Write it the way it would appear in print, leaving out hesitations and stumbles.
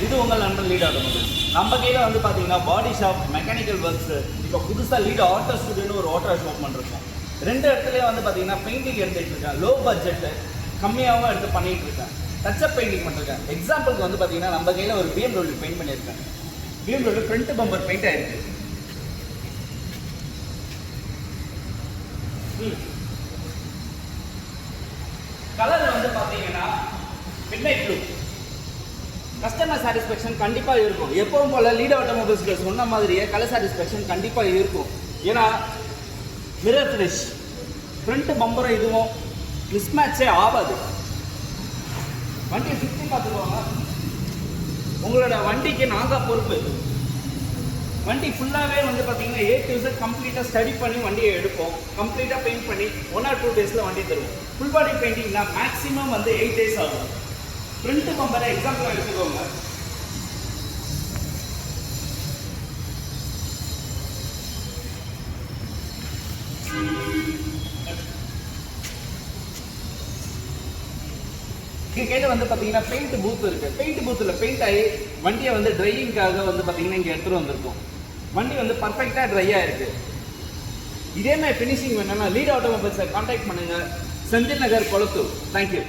இது உங்கள் நண்பன் லீட் ஆட்டோமொபைல்ஸ். நம்ம கையில் வந்து பார்த்தீங்கன்னா பாடி ஷாப், மெக்கானிக்கல் ஒர்க்ஸ், இப்போ புதுசாக லீட் ஆட்டோ ஸ்டுடியோன்னு ஒரு ஆட்டோ ஷாப் பண்ணிருக்கோம். 2 இடத்துலேயே வந்து பார்த்தீங்கன்னா பெயிண்டிங் எடுத்துகிட்டு இருக்கேன். லோ பட்ஜெட்டு கம்மியாகவும் எடுத்து பண்ணிகிட்டு இருக்கேன். டச்சப் பெயிண்டிங் பண்ணிருக்கேன். எக்ஸாம்பிளுக்கு வந்து பார்த்தீங்கன்னா நம்ம கையில் ஒரு BMW பெயிண்ட் பண்ணியிருக்கேன். BMW ஃப்ரண்ட் பம்பர் பெயிண்ட் ஆயிருக்கு. கலர் வந்து பார்த்தீங்கன்னா மிட்நைட் ப்ளூ. கஸ்டமர் சாட்டிஸ்ஃபேக்ஷன் கண்டிப்பாக இருக்கும். எப்பவும் போல் லீட் ஆட்டோமொபைல்ஸில் சொன்ன மாதிரியே கலர் சாட்டிஸ்ஃபேக்ஷன் கண்டிப்பாக இருக்கும். ஏன்னா மிரர் ஃபினிஷ், ஃப்ரண்ட் பம்பரும் இதுவும் மிஸ்மேட்சே ஆகாது. வண்டியை சுற்றி பார்த்துக்கோங்க. உங்களோட வண்டிக்கு நாங்கள் பொறுப்பு. வண்டி ஃபுல்லாகவே வந்து பார்த்தீங்கன்னா A to Z கம்ப்ளீட்டாக ஸ்டடி பண்ணி வண்டியை எடுப்போம். கம்ப்ளீட்டாக பெயிண்ட் பண்ணி 1 or 2 days வண்டி தருவோம். ஃபுல் பாடி பெயிண்டிங்னா மேக்ஸிமம் வந்து 8 days ஆகும். ஃப்ரண்ட் பம்பரை எக்ஸாம்பிளாக எடுத்துக்கோங்க. இங்கே கையில் வந்து பார்த்தீங்கன்னா பெயிண்ட் பூத் இருக்குது. பெயிண்ட் பூத்தில் பெயிண்ட் ஆகி வண்டியை வந்து ட்ரையிங்காக வந்து பார்த்தீங்கன்னா இங்கே எடுத்துகிட்டு வந்திருக்கோம். வண்டி வந்து பர்ஃபெக்டாக ட்ரையாக இருக்குது. இதே மாதிரி ஃபினிஷிங் வேணும்னா லீட் ஆட்டோமொபைல்ஸை கான்டாக்ட் பண்ணுங்கள். செந்தில் நகர், கொளத்தூர். தேங்க்யூ.